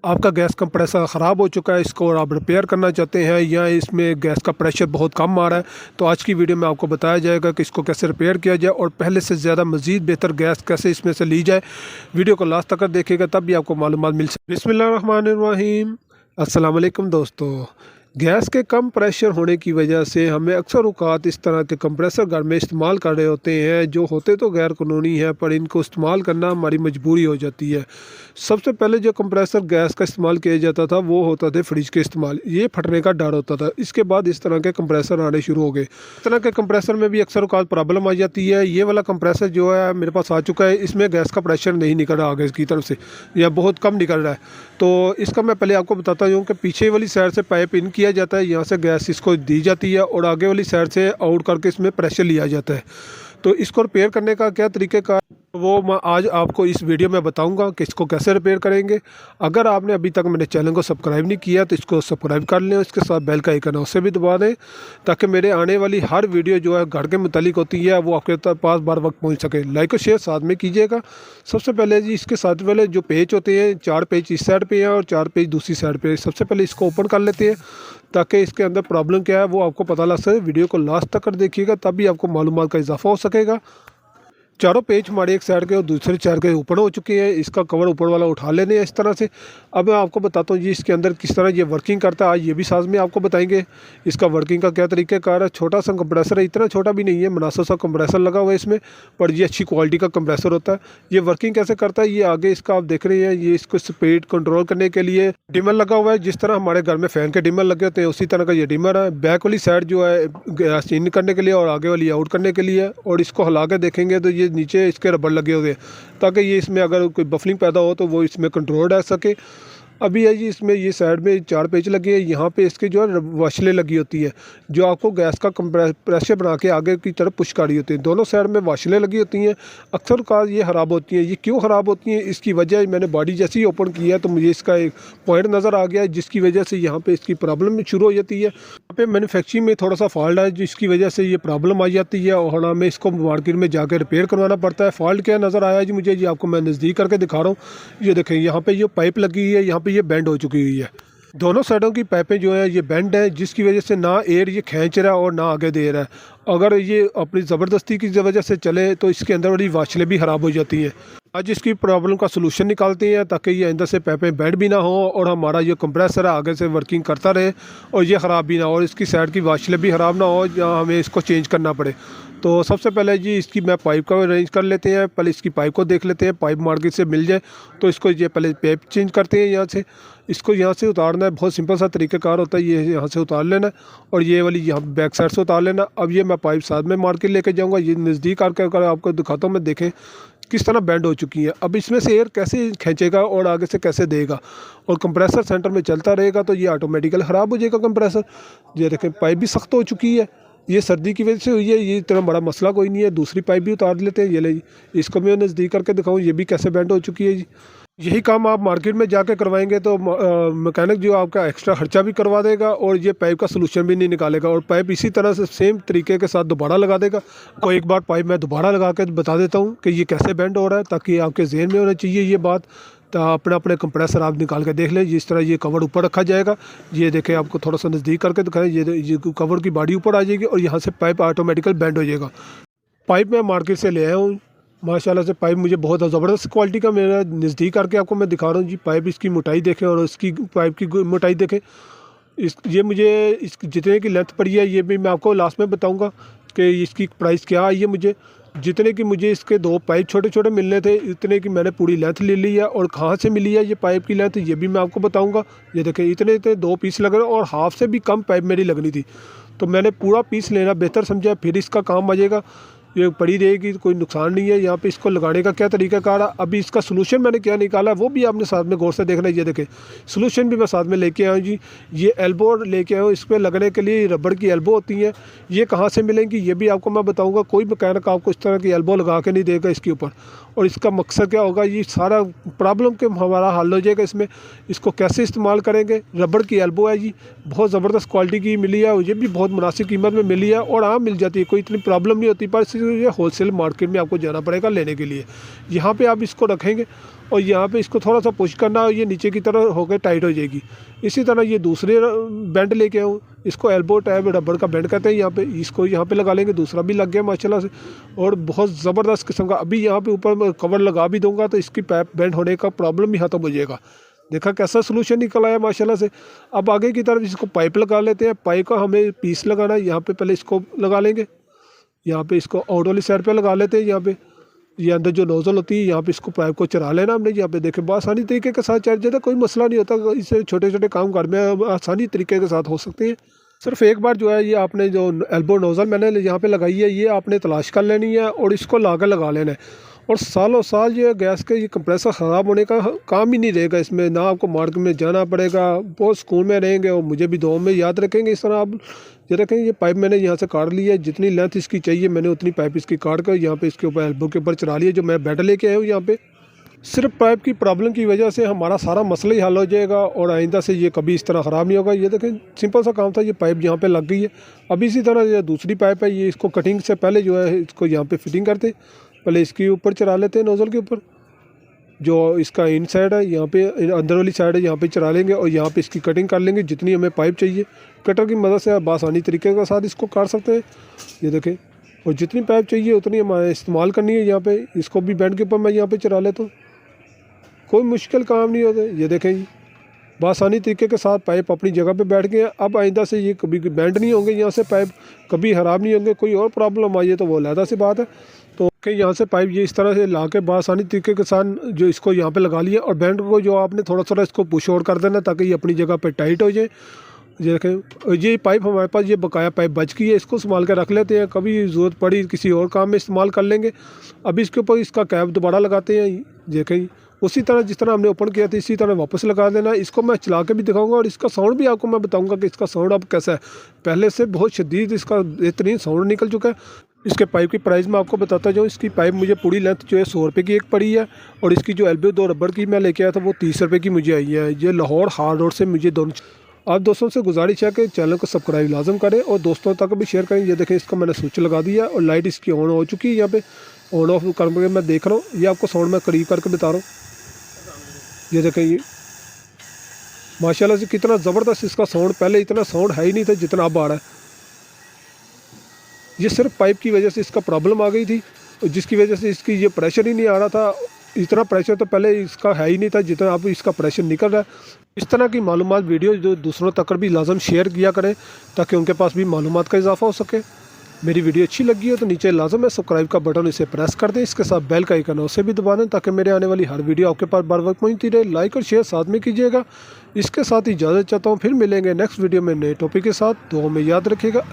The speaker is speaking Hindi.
आपका गैस कंप्रेसर ख़राब हो चुका है, इसको और आप रिपेयर करना चाहते हैं या इसमें गैस का प्रेशर बहुत कम आ रहा है, तो आज की वीडियो में आपको बताया जाएगा कि इसको कैसे रिपेयर किया जाए और पहले से ज़्यादा मज़ीद बेहतर गैस कैसे इसमें से ली जाए। वीडियो को लास्ट तक देखिएगा, तब भी आपको मालूमात मिल सके। बिस्मिल्लाहिर्रहमानिर्रहीम। अस्सलाम वालेकुम दोस्तों। गैस के कम प्रेशर होने की वजह से हमें अक्सर औक़ात इस तरह के कंप्रेसर घर में इस्तेमाल कर रहे होते हैं जो होते तो गैर कानूनी है, पर इनको इस्तेमाल करना हमारी मजबूरी हो जाती है। सबसे पहले जो कंप्रेसर गैस का इस्तेमाल किया जाता था वो होता थे फ्रिज के इस्तेमाल, ये फटने का डर होता था। इसके बाद इस तरह के कंप्रेसर आने शुरू हो गए। इस तरह के कंप्रेसर में भी अक्सर औक़ात प्रॉब्लम आ जाती है। ये वाला कंप्रेसर जो है मेरे पास आ चुका है, इसमें गैस का प्रेशर नहीं निकल रहा आगे की तरफ से, या बहुत कम निकल रहा है। तो इसका मैं पहले आपको बताता हूँ कि पीछे वाली साइड से पाइप इन किया जाता है, यहाँ से गैस इसको दी जाती है और आगे वाली साइड से आउट करके इसमें प्रेशर लिया जाता है। तो इसको रिपेयर करने का क्या तरीके का वो मैं आज आपको इस वीडियो में बताऊंगा कि इसको कैसे रिपेयर करेंगे। अगर आपने अभी तक मेरे चैनल को सब्सक्राइब नहीं किया तो इसको सब्सक्राइब कर लें, इसके साथ बेल का आइकन है उसे भी दबा दें, ताकि मेरे आने वाली हर वीडियो जो है घर के मुतालिक होती है वो आपके पास बार वक्त पहुंच सके। लाइक और शेयर साथ में कीजिएगा। सबसे पहले जी इसके साथ वाले जो पेज होते हैं, 4 पेज इस साइड पे हैं और 4 पेज दूसरी साइड पे। सबसे पहले इसको ओपन कर लेते हैं ताकि इसके अंदर प्रॉब्लम क्या है वो आपको पता लग सके। वीडियो को लास्ट तक कर देखिएगा, तभी आपको मालूमात का इजाफा हो सकेगा। चारों पेज हमारे एक साइड के और दूसरे साइड के ऊपर हो चुके हैं। इसका कवर ऊपर वाला उठा लेने हैं इस तरह से। अब मैं आपको बताता हूँ जी इसके अंदर किस तरह ये वर्किंग करता है। आज ये भी साथ में आपको बताएंगे इसका वर्किंग का क्या तरीक़ाकार है। छोटा सा कंप्रेसर है, इतना छोटा भी नहीं है, मुनासिब सा कंप्रेसर लगा हुआ है इसमें, पर ये अच्छी क्वालिटी का कंप्रेसर होता है। ये वर्किंग कैसे करता है ये आगे इसका आप देख रहे हैं। ये इसको स्पीड कंट्रोल करने के लिए डिमर लगा हुआ है, जिस तरह हमारे घर में फ़ैन के डिमर लगे होते हैं उसी तरह का ये डिमर है। बैक वाली साइड जो है गैस इन करने के लिए और आगे वाली आउट करने के लिए। और इसको हिला के देखेंगे तो ये नीचे इसके रबड़ लगे हुए हैं, ताकि ये इसमें अगर कोई बफलिंग पैदा हो तो वो इसमें कंट्रोल रह सके। अभी है जी इसमें ये साइड में 4 पेच लगे हैं, यहाँ पे इसके जो है वाशलें लगी होती है जो आपको गैस का प्रेशर बना के आगे की तरफ पुश कर रही होती है। दोनों साइड में वाशलें लगी होती हैं। अक्सर का ये ख़राब होती हैं। ये क्यों ख़राब होती हैं इसकी वजह मैंने बॉडी जैसे ही ओपन किया है तो मुझे इसका एक पॉइंट नज़र आ गया है, जिसकी वजह से यहाँ पर इसकी प्रॉब्लम शुरू हो जाती है। यहाँ पे मैन्युफैक्चरिंग में थोड़ा सा फॉल्ट है जिसकी वजह से ये प्रॉब्लम आ जाती है और हमें इसको मार्केट में जाकर रिपेयर करवाना पड़ता है। फॉल्ट क्या नज़र आया जी मुझे, ये आपको मैं नज़दीक करके दिखा रहा हूँ। ये देखें यहाँ पे ये पाइप लगी हुई है, यहाँ पे ये बेंड हो चुकी हुई है। दोनों साइडों की पाइपें जो है ये बेंड है, जिसकी वजह से ना एयर ये खींच रहा है और ना आगे दे रहा है। अगर ये अपनी ज़बरदस्ती की वजह से चले तो इसके अंदर वाली वाशलें भी ख़राब हो जाती हैं। आज इसकी प्रॉब्लम का सलूशन निकालते हैं ताकि ये अंदर से पाइपें बेंड भी ना हो और हमारा ये कंप्रेसर है आगे से वर्किंग करता रहे और ये ख़राब भी ना हो और इसकी साइड की वाशलें भी ख़राब ना हो जहाँ हमें इसको चेंज करना पड़े। तो सबसे पहले जी इसकी मैं पाइप का अरेंज कर लेते हैं। पहले इसकी पाइप को देख लेते हैं, पाइप मार्केट से मिल जाए तो इसको ये पहले पाइप चेंज करते हैं। यहाँ से इसको यहाँ से उतारना है, बहुत सिंपल सा तरीक़ाकार होता है। ये यहाँ से उतार लेना और ये वाली यहाँ बैक साइड से उतार लेना। अब ये मैं पाइप साथ में मार्केट लेके जाऊँगा। ये नज़दीक आकर आपको दिखाता हूँ मैं, देखें किस तरह बेंड हो चुकी है। अब इसमें से एयर कैसे खींचेगा और आगे से कैसे देगा और कंप्रेसर सेंटर में चलता रहेगा तो ये ऑटोमेटिकली ख़राब हो जाएगा कंप्रेसर। ये देखें पाइप भी सख्त हो चुकी है, ये सर्दी की वजह से हुई है। ये इतना बड़ा मसला कोई नहीं है। दूसरी पाइप भी उतार लेते हैं। ये ले जी, इसको मैं नज़दीक करके दिखाऊँ ये भी कैसे बेंड हो चुकी है जी। यही काम आप मार्केट में जाके करवाएंगे तो मैकेनिक जो आपका एक्स्ट्रा खर्चा भी करवा देगा और ये पाइप का सलूशन भी नहीं निकालेगा और पाइप इसी तरह से सेम तरीके के साथ दोबारा लगा देगा। को एक बार पाइप मैं दोबारा लगा के बता देता हूँ कि ये कैसे बेंड हो रहा है, ताकि आपके जहन में होना चाहिए ये बात। तो अपने अपने कंप्रेसर आप निकाल के देख लें। जिस तरह ये कवर ऊपर रखा जाएगा, ये देखें आपको थोड़ा सा नज़दीक करके दिखाएं, ये कवर की बॉडी ऊपर आ जाएगी और यहाँ से पाइप ऑटोमेटिकल बेंड हो जाएगा। पाइप मैं मार्केट से ले आया हूँ माशाल्लाह से। पाइप मुझे बहुत ज़बरदस्त क्वालिटी का मेरा नज़दीक करके आपको मैं दिखा रहा हूँ जी। पाइप इसकी मोटाई देखें और इसकी पाइप की मोटाई देखें। ये मुझे इस जितने की लेंथ पड़ी है ये भी मैं आपको लास्ट में बताऊँगा कि इसकी प्राइस क्या आई है। मुझे जितने की मुझे इसके 2 पाइप छोटे छोटे मिलने थे इतने की मैंने पूरी लेंथ ले ली है। और कहाँ से मिली है ये पाइप की लेंथ ये भी मैं आपको बताऊँगा। ये देखें इतने 2 पीस लग रहे हैं और हाफ से भी कम पाइप मेरी लगनी थी, तो मैंने पूरा पीस लेना बेहतर समझा, फिर इसका काम आ जाएगा। ये पड़ी रहेगी, कोई नुकसान नहीं है। यहाँ पे इसको लगाने का क्या तरीका कार है, अभी इसका सलूशन मैंने क्या निकाला वो भी आपने साथ में गौर से देखना है। ये देखें सलूशन भी मैं साथ में लेके आया हूँ जी। ये एल्बो लेके आया हूँ, इस पर लगने के लिए रबड़ की एल्बो होती है। ये कहाँ से मिलेंगी ये भी आपको मैं बताऊँगा। कोई मैकेनिक आपको इस तरह की एल्बो लगा के नहीं देगा इसके ऊपर। और इसका मकसद क्या होगा, ये सारा प्रॉब्लम के हमारा हल हो जाएगा इसमें। इसको कैसे इस्तेमाल करेंगे, रबड़ की एल्बो है जी, बहुत ज़बरदस्त क्वालिटी की मिली है। ये भी बहुत मुनासिब कीमत में मिली है और आम मिल जाती है, कोई इतनी प्रॉब्लम नहीं होती। पर ये होलसेल मार्केट में आपको जाना पड़ेगा लेने के लिए। यहाँ पे आप इसको रखेंगे और यहाँ पे इसको थोड़ा सा पुश करना और ये नीचे की तरफ होकर टाइट हो जाएगी। इसी तरह ये दूसरे बेंड लेके आऊँ, इसको एल्बो टैब रबड़ का बेंड कहते हैं। यहाँ पे इसको यहाँ पे लगा लेंगे, दूसरा भी लग गया माशाल्लाह से, और बहुत ज़बरदस्त किस्म का। अभी यहाँ पे ऊपर मैं कवर लगा भी दूंगा तो इसकी पाइप बेंड होने का प्रॉब्लम ही ख़त्म हो जाएगा। देखा कैसा सोल्यूशन निकल आया माशाल्लाह से। अब आगे की तरफ इसको पाइप लगा लेते हैं। पाइप का हमें पीस लगाना है, यहाँ पे पहले इसको लगा लेंगे, यहाँ पे इसको आउट वाली साइड पे लगा लेते हैं। यहाँ पे ये अंदर जो नोज़ल होती है, यहाँ पे इसको पाइप को चला लेना हमने। यहाँ पे देखें बहुत आसानी तरीके के साथ चल जाता है, कोई मसला नहीं होता। इससे छोटे छोटे काम घर में आसानी तरीके के साथ हो सकते हैं। सिर्फ एक बार जो है ये आपने जो एल्बो नोज़ल मैंने यहाँ पे लगाई है, ये आपने तलाश कर लेनी है और इसको लाकर लगा लेना है। और सालों साल ये गैस के ये कंप्रेसर ख़राब होने का काम ही नहीं रहेगा इसमें। ना आपको मार्केट में जाना पड़ेगा, बहुत सुकून में रहेंगे। और मुझे भी दुआ में याद रखेंगे। इस तरह आप ये रखें, ये पाइप मैंने यहाँ से काट ली है, जितनी लेंथ इसकी चाहिए मैंने उतनी पाइप इसकी काट कर यहाँ पे इसके ऊपर एल्बो के ऊपर चढ़ा लिया, जो मैं बेड लेके आया हूँ यहाँ पे। सिर्फ पाइप की प्रॉब्लम की वजह से हमारा सारा मसला ही हल हो जाएगा और आइंदा से ये कभी इस तरह ख़राब नहीं होगा। ये देखें सिंपल सा काम था, ये पाइप यहाँ पे लग गई है। अब इसी तरह ये दूसरी पाइप है, ये इसको कटिंग से पहले जो है इसको यहाँ पे फिटिंग करते, पहले इसके ऊपर चढ़ा लेते हैं नोज़ल के ऊपर। जो इसका इन साइड है यहाँ पे, अंदर वाली साइड है, यहाँ पे चढ़ा लेंगे और यहाँ पे इसकी कटिंग कर लेंगे। जितनी हमें पाइप चाहिए कटर की मदद से आप आसानी तरीके के साथ इसको काट सकते हैं। ये देखें, और जितनी पाइप चाहिए उतनी हमें इस्तेमाल करनी है। यहाँ पे इसको भी बेंड के ऊपर मैं यहाँ पे चढ़ा लेता हूँ, कोई मुश्किल काम नहीं होता। ये देखें जी, बआसानी तरीके के साथ पाइप अपनी जगह पे बैठ गए हैं। अब आइंदा से ये कभी बेंड नहीं होंगे, यहाँ से पाइप कभी ख़राब नहीं होंगे। कोई और प्रॉब्लम आई है तो वो अलग सी बात है। तो कि यहाँ से पाइप ये इस तरह से ला के बआसानी तरीके के साथ जो इसको यहाँ पे लगा लिया, और बेंड को जो आपने थोड़ा थोड़ा इसको पुश आउट कर देना ताकि ये अपनी जगह पे टाइट हो जाए। ये देखें, ये पाइप हमारे पास ये बकाया पाइप बच गई है, इसको संभाल के रख लेते हैं, कभी ज़रूरत पड़ी किसी और काम में इस्तेमाल कर लेंगे। अभी इसके ऊपर इसका कैप दोबारा लगाते हैं। देखें, उसी तरह जिस तरह हमने ओपन किया था इसी तरह वापस लगा देना। इसको मैं चला के भी दिखाऊंगा और इसका साउंड भी आपको मैं बताऊंगा कि इसका साउंड अब कैसा है। पहले से बहुत शदीद इसका बेहतरीन साउंड निकल चुका है। इसके पाइप की प्राइस मैं आपको बताता जाऊँ। इसकी पाइप मुझे पूरी लेंथ जो है 100 रुपये की एक पड़ी है, और इसकी जो एल्बो 2 रबड़ की मैं लेके आया था वो 30 रुपये की मुझे आई है। ये लाहौर हार्ड रोड से मुझे दोनों। आप दोस्तों से गुजारिश है कि चैनल को सब्सक्राइब लाजम करें और दोस्तों तक भी शेयर करें। ये देखें, इसका मैंने स्विच लगा दिया और लाइट इसकी ऑन हो चुकी है। यहाँ पे ऑन ऑफ करके मैं देख रहा हूँ, ये आपको साउंड मैं करीब करके बता रहा हूँ। ये देखें, ये माशाल्लाह से कितना ज़बरदस्त इसका साउंड, पहले इतना साउंड है ही नहीं था जितना अब आ रहा है। ये सिर्फ पाइप की वजह से इसका प्रॉब्लम आ गई थी, जिसकी वजह से इसकी ये प्रेशर ही नहीं आ रहा था। इतना प्रेशर तो पहले इसका है ही नहीं था जितना अब इसका प्रेशर निकल रहा है। इस तरह की मालूमात वीडियो जो दूसरों तक भी लाजम शेयर किया करें ताकि उनके पास भी मालूमात का इजाफा हो सके। मेरी वीडियो अच्छी लगी हो तो नीचे लाजम है सब्सक्राइब का बटन, इसे प्रेस कर दें। इसके साथ बेल का आइकन उसे भी दबा दें ताकि मेरे आने वाली हर वीडियो आपके पास बर वक्त पहुँचती रहे। लाइक और शेयर साथ में कीजिएगा। इसके साथ ही इजाज़त चाहता हूँ, फिर मिलेंगे नेक्स्ट वीडियो में नए टॉपिक के साथ। दुआ में याद रखिएगा।